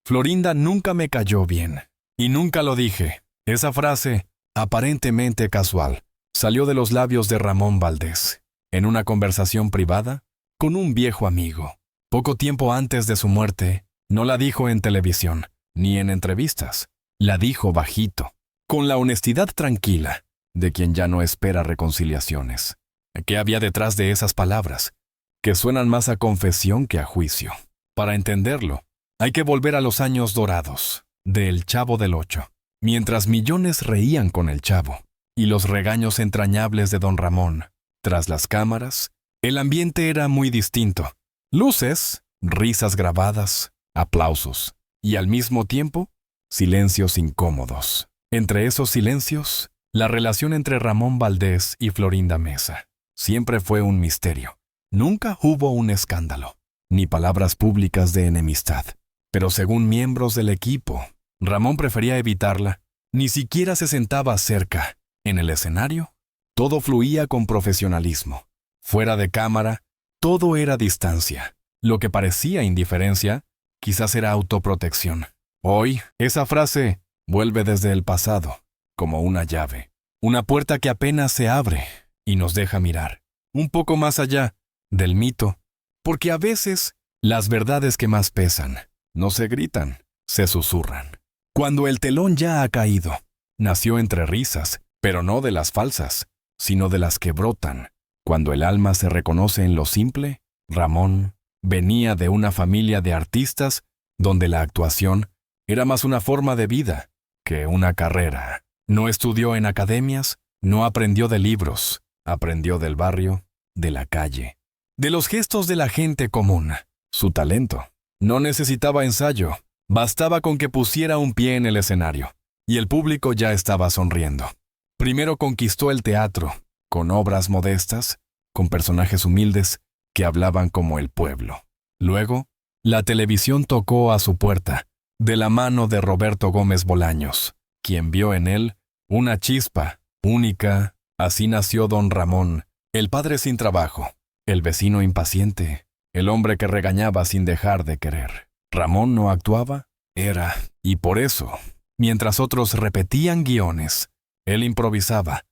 Florinda nunca me cayó bien. Y nunca lo dije. Esa frase, aparentemente casual, salió de los labios de Ramón Valdés, en una conversación privada con un viejo amigo. Poco tiempo antes de su muerte, no la dijo en televisión, ni en entrevistas. La dijo bajito, con la honestidad tranquila de quien ya no espera reconciliaciones. ¿Qué había detrás de esas palabras, que suenan más a confesión que a juicio? Para entenderlo, hay que volver a los años dorados de El Chavo del Ocho, mientras millones reían con el Chavo, y los regaños entrañables de don Ramón. Tras las cámaras, el ambiente era muy distinto. Luces, risas grabadas, aplausos, y al mismo tiempo, silencios incómodos. Entre esos silencios, la relación entre Ramón Valdés y Florinda Mesa siempre fue un misterio. Nunca hubo un escándalo, ni palabras públicas de enemistad. Pero según miembros del equipo, Ramón prefería evitarla. Ni siquiera se sentaba cerca. En el escenario, todo fluía con profesionalismo. Fuera de cámara, todo era distancia. Lo que parecía indiferencia, quizás era autoprotección. Hoy, esa frase vuelve desde el pasado, como una llave. Una puerta que apenas se abre y nos deja mirar un poco más allá del mito, porque a veces las verdades que más pesan no se gritan, se susurran. Cuando el telón ya ha caído, nació entre risas, pero no de las falsas, sino de las que brotan. Cuando el alma se reconoce en lo simple, Ramón venía de una familia de artistas donde la actuación era más una forma de vida que una carrera. No estudió en academias, no aprendió de libros, aprendió del barrio, de la calle, de los gestos de la gente común. Su talento no necesitaba ensayo, bastaba con que pusiera un pie en el escenario, y el público ya estaba sonriendo. Primero conquistó el teatro, con obras modestas, con personajes humildes que hablaban como el pueblo. Luego, la televisión tocó a su puerta, de la mano de Roberto Gómez Bolaños, quien vio en él una chispa única. Así nació don Ramón, el padre sin trabajo, el vecino impaciente, el hombre que regañaba sin dejar de querer. Ramón no actuaba, era, y por eso, mientras otros repetían guiones, él improvisaba,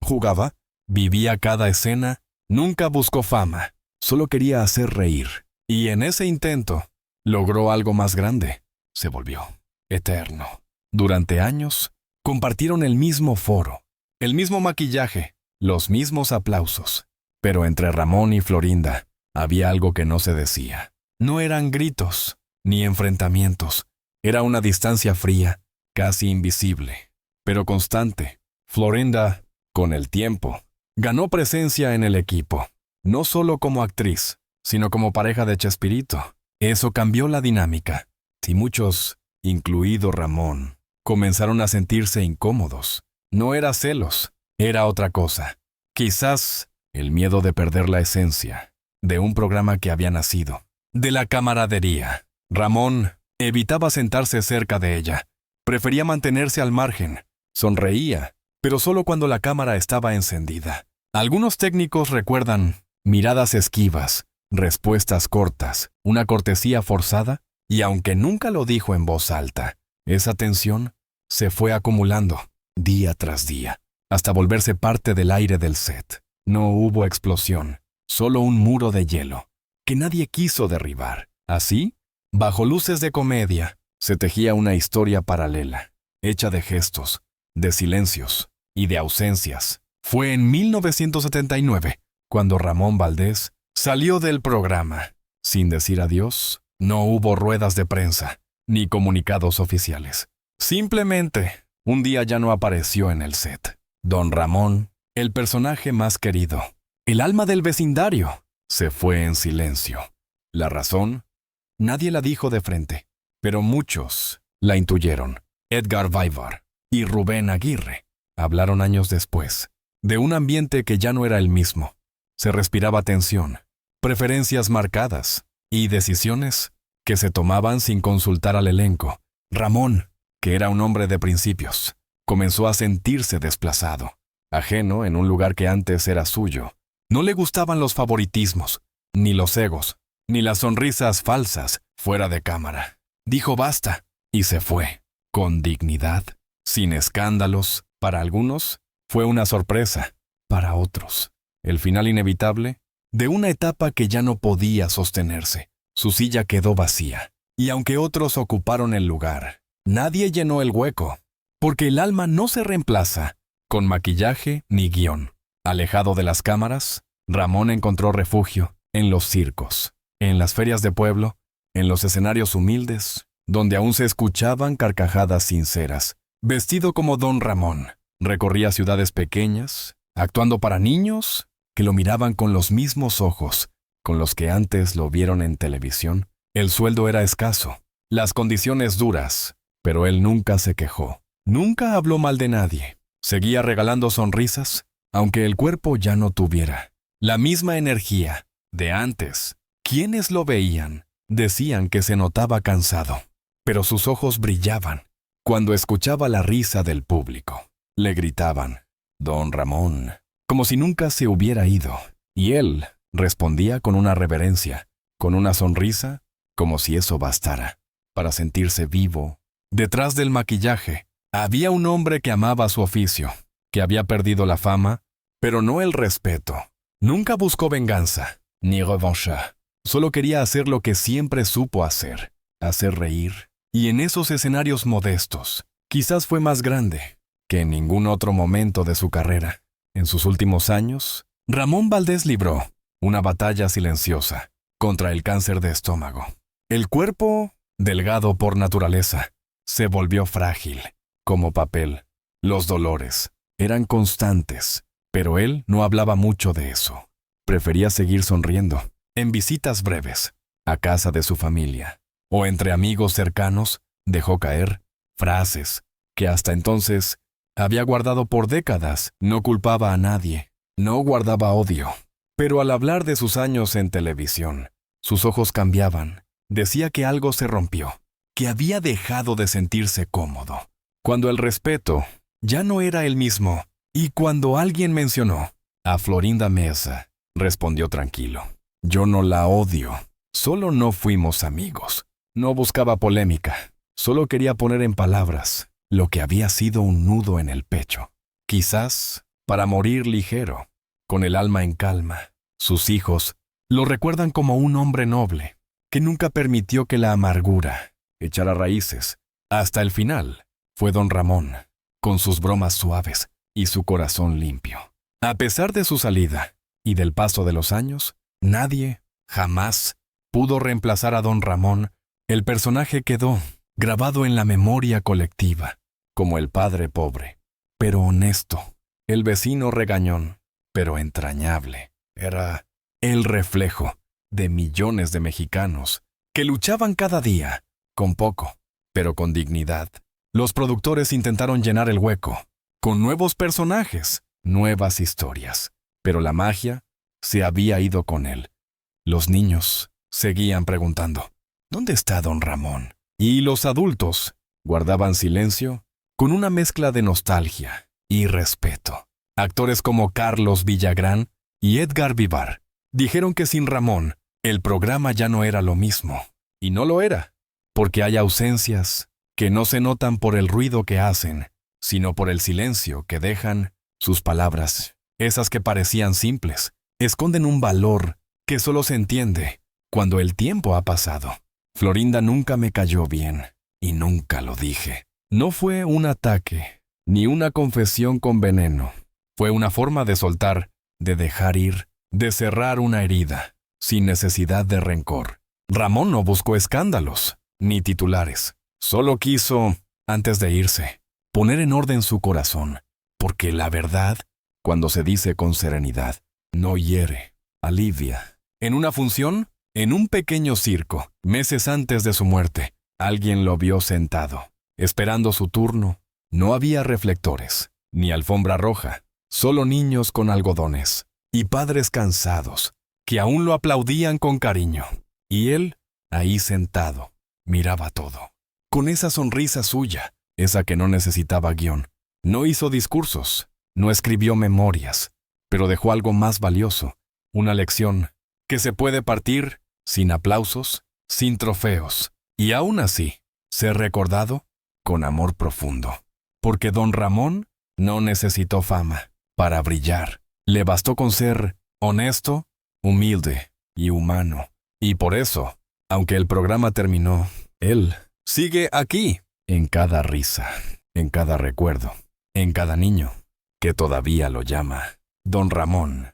jugaba, vivía cada escena, nunca buscó fama, solo quería hacer reír. Y en ese intento, logró algo más grande. Se volvió eterno. Durante años, compartieron el mismo foro, el mismo maquillaje, los mismos aplausos. Pero entre Ramón y Florinda había algo que no se decía. No eran gritos, ni enfrentamientos. Era una distancia fría, casi invisible, pero constante. Florinda, con el tiempo, ganó presencia en el equipo, no solo como actriz, sino como pareja de Chespirito. Eso cambió la dinámica. Y muchos, incluido Ramón, comenzaron a sentirse incómodos. No era celos, era otra cosa. Quizás el miedo de perder la esencia de un programa que había nacido, de la camaradería. Ramón evitaba sentarse cerca de ella. Prefería mantenerse al margen. Sonreía, pero solo cuando la cámara estaba encendida. Algunos técnicos recuerdan miradas esquivas, respuestas cortas, una cortesía forzada, y aunque nunca lo dijo en voz alta, esa tensión se fue acumulando día tras día, hasta volverse parte del aire del set. No hubo explosión, solo un muro de hielo, que nadie quiso derribar. Así, bajo luces de comedia, se tejía una historia paralela, hecha de gestos, de silencios y de ausencias. Fue en 1979 cuando Ramón Valdés salió del programa. Sin decir adiós, no hubo ruedas de prensa, ni comunicados oficiales. Simplemente, un día ya no apareció en el set. Don Ramón, el personaje más querido, el alma del vecindario, se fue en silencio. La razón, nadie la dijo de frente, pero muchos la intuyeron. Edgar Vivar y Rubén Aguirre hablaron años después de un ambiente que ya no era el mismo. Se respiraba tensión, preferencias marcadas y decisiones que se tomaban sin consultar al elenco. Ramón, que era un hombre de principios, comenzó a sentirse desplazado, ajeno en un lugar que antes era suyo. No le gustaban los favoritismos, ni los egos, ni las sonrisas falsas fuera de cámara. Dijo basta y se fue, con dignidad, sin escándalos. Para algunos fue una sorpresa, para otros el final inevitable de una etapa que ya no podía sostenerse. Su silla quedó vacía, y aunque otros ocuparon el lugar, nadie llenó el hueco, porque el alma no se reemplaza con maquillaje ni guión. Alejado de las cámaras, Ramón encontró refugio en los circos, en las ferias de pueblo, en los escenarios humildes, donde aún se escuchaban carcajadas sinceras. Vestido como Don Ramón, recorría ciudades pequeñas, actuando para niños que lo miraban con los mismos ojos con los que antes lo vieron en televisión. El sueldo era escaso, las condiciones duras, pero él nunca se quejó. Nunca habló mal de nadie. Seguía regalando sonrisas, aunque el cuerpo ya no tuviera la misma energía de antes. Quienes lo veían decían que se notaba cansado, pero sus ojos brillaban cuando escuchaba la risa del público. Le gritaban, Don Ramón, como si nunca se hubiera ido, y él respondía con una reverencia, con una sonrisa, como si eso bastara para sentirse vivo. Detrás del maquillaje había un hombre que amaba su oficio, que había perdido la fama, pero no el respeto. Nunca buscó venganza, ni revanche. Solo quería hacer lo que siempre supo hacer reír. Y en esos escenarios modestos, quizás fue más grande que en ningún otro momento de su carrera. En sus últimos años, Ramón Valdés libró una batalla silenciosa contra el cáncer de estómago. El cuerpo, delgado por naturaleza, se volvió frágil, como papel. Los dolores eran constantes, pero él no hablaba mucho de eso. Prefería seguir sonriendo, en visitas breves, a casa de su familia, o entre amigos cercanos. Dejó caer frases que hasta entonces había guardado por décadas. No culpaba a nadie, no guardaba odio. Pero al hablar de sus años en televisión, sus ojos cambiaban. Decía que algo se rompió, que había dejado de sentirse cómodo, cuando el respeto ya no era el mismo. Y cuando alguien mencionó a Florinda Mesa, respondió tranquilo, yo no la odio, solo no fuimos amigos. No buscaba polémica, solo quería poner en palabras lo que había sido un nudo en el pecho. Quizás para morir ligero, con el alma en calma. Sus hijos lo recuerdan como un hombre noble, que nunca permitió que la amargura echara raíces. Hasta el final fue Don Ramón, con sus bromas suaves y su corazón limpio. A pesar de su salida y del paso de los años, nadie, jamás, pudo reemplazar a Don Ramón. El personaje quedó grabado en la memoria colectiva, como el padre pobre, pero honesto, el vecino regañón, pero entrañable. Era el reflejo de millones de mexicanos que luchaban cada día, con poco, pero con dignidad. Los productores intentaron llenar el hueco, con nuevos personajes, nuevas historias, pero la magia se había ido con él. Los niños seguían preguntando, ¿dónde está Don Ramón? Y los adultos guardaban silencio con una mezcla de nostalgia y respeto. Actores como Carlos Villagrán y Edgar Vivar dijeron que sin Ramón, el programa ya no era lo mismo. Y no lo era, porque hay ausencias que no se notan por el ruido que hacen, sino por el silencio que dejan sus palabras. Esas que parecían simples, esconden un valor que solo se entiende cuando el tiempo ha pasado. Florinda nunca me cayó bien, y nunca lo dije. No fue un ataque, ni una confesión con veneno. Fue una forma de soltar, de dejar ir, de cerrar una herida, sin necesidad de rencor. Ramón no buscó escándalos, ni titulares. Solo quiso, antes de irse, poner en orden su corazón, porque la verdad, cuando se dice con serenidad, no hiere, alivia. En una función, en un pequeño circo, meses antes de su muerte, alguien lo vio sentado, esperando su turno. No había reflectores, ni alfombra roja, solo niños con algodones, y padres cansados, que aún lo aplaudían con cariño. Y él, ahí sentado, miraba todo. Con esa sonrisa suya, esa que no necesitaba guión. No hizo discursos, no escribió memorias, pero dejó algo más valioso, Una lección que se puede partir sin aplausos, sin trofeos, y aún así ser recordado con amor profundo. Porque don Ramón no necesitó fama para brillar. Le bastó con ser honesto, humilde y humano. Y por eso, aunque el programa terminó, él sigue aquí, en cada risa, en cada recuerdo, en cada niño que todavía lo llama Don Ramón.